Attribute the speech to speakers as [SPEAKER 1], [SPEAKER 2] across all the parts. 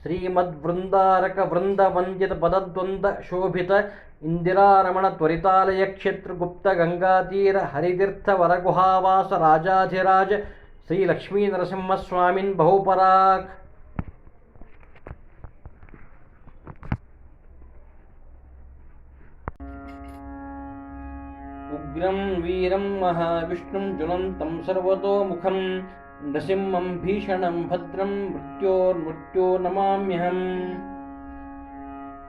[SPEAKER 1] ಶ್ರೀಮದ್ವೃಂದಾರಕ ವೃಂದ ವಂದಿತ ಪದದ್ವಂದ ಶೋಭಿತ ಇಂದಿರಾರಮಣ ತ್ವರಿತಾಲಯ ಕ್ಷೇತ್ರ ಗುಪ್ತ ಗಂಗಾತೀರ ಹರಿತೀರ್ಥ ವರಗುಹಾವಾಸ ರಾಜಾಧಿರಾಜ ಶ್ರೀ ಲಕ್ಷ್ಮೀ ನರಸಿಂಹಸ್ವಾಮಿನ್ ಬಹುಪರಾಕ್. ಉಗ್ರಂ ವೀರಂ ಮಹಾವಿಷ್ಣುಂ ಜ್ವಲಂತಂ ಸರ್ವತೋಮುಖಂ ನೃಸಿಂಹಂ ಭೀಷಣಂ ಭದ್ರಂ ಮೃತ್ಯೋರ್ಮೃತ್ಯೋ ನಮಾಮ್ಯಹಂ.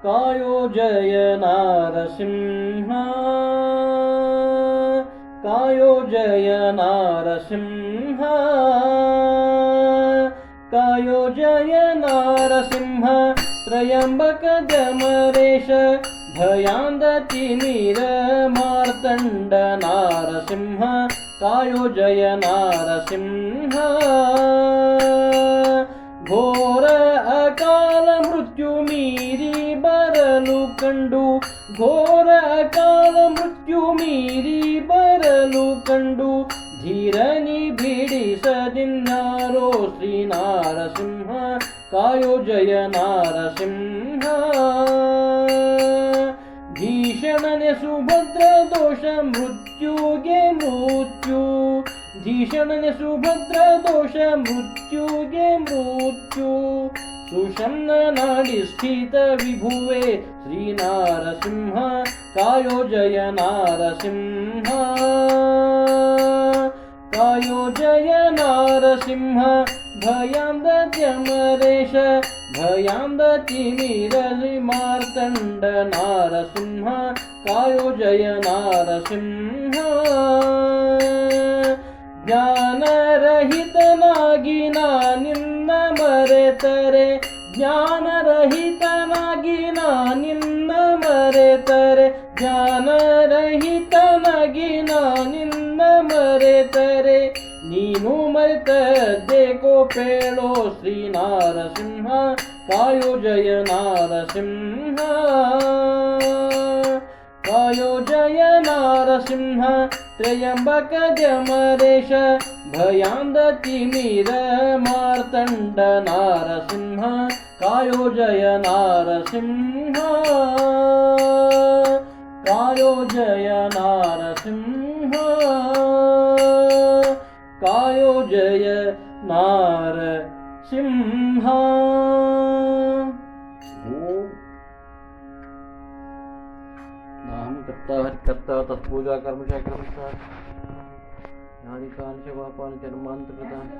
[SPEAKER 1] ಕಾಯೋ ಜಯ ನಾರಸಿಂಹ ಕಾಯೋ ಜಯ ನಾರಸಿಂಹ ಕಾಯೋ ಜಯ ನಾರಸಿಂಹ ತ್ರಯಂಬಕ ದಮರೇಶ ಭಯಾಂದತಿಮಿರ ಮಾರ್ತಂಡ ನಾರಸಿಂಹ ಕಾಯೋ ಜಯ ನಾರಸಿಂಹ. ಘೋರ ಅಕಾಲ ಮೃತ್ಯು ಮೀರಿ ಬರಲು ಕಂಡು ಘೋರ ಅಕಾಲ ಮೃತ್ಯು ಮೀರಿ ಬರಲು ಕಂಡು ಧೀರನಿ ಬಿಡಿಸದಿನ್ನಾರೋ ಶ್ರೀ ನಾರಸಿಂಹ ಕಾಯೋ ಜಯ ನಾರಸಿಂಹ. ಭೀಷಣನೆ ಸುಭದ್ರ ದೋಷ ಮೃತ್ಯುಗೆ ಮೃತ್ಯು ಭೀಷಣನೆ ಸುಭದ್ರ ದೋಷ ಮೃತ್ಯುಗೆ ಮೃತ್ಯು. ಸುಷಮ್ನ ನಾಡಿ ಸ್ಥಿತ ವಿಭುವೆ ಶ್ರೀ ನಾರಸಿಂಹ ಕಾಯೋ ಜಯ ನಾರಸಿಂಹ ಕಾಯೋ ಜಯ ನಾರಸಿಂಹ. ಭಯಾಂದತ್ಯಮರೇಶ ಭಯಾಂದತಿಮಿರ ಮಾರ್ತಂಡ ನಾರಸಿಂಹ ಕಾಯೋ ಜಯ ನಾರಸಿಂಹ. ಜ್ಞಾನರಹಿತನಾಗಿ ನಿನ್ನ ಮರೆತರೆ ಜ್ಞಾನರಹಿತನಾಗಿ ನಿನ್ನ ಮರೆತರೆ ಜ್ಞಾನರಹಿತನಾಗಿ ನಿನ್ನ ಮರೆತರೆ ನೀನು ಮರೆತದ್ದೇ ಕೋಪೇಳೋ ಶ್ರೀ ನಾರಸಿಂಹ ಕಾಯೋ ಜಯ ನಾರಸಿಂಹ ಕಾಯೋ ಜಯ ನಾರಸಿಂಹ. ತ್ರಯಂಬಕ ದಮರೇಶ ಭಯಾಂದತಿಮಿರ ಮಾರ್ತಂಡ ನಾರಸಿಂಹ ಕಾಯೋ ಜಯ ನಾರಸಿಂಹ ಕಾಯೋ ಜಯ ನಾರಸಿಂಹ ಕಾಯೋ ಜಯ ನಾರಸಿಂಹ. नाम कर्ता हरिकर्ता तत्पूजा कर्म च कर्मस्थ यानि कानि च पापानि कर्मान्तकृतानि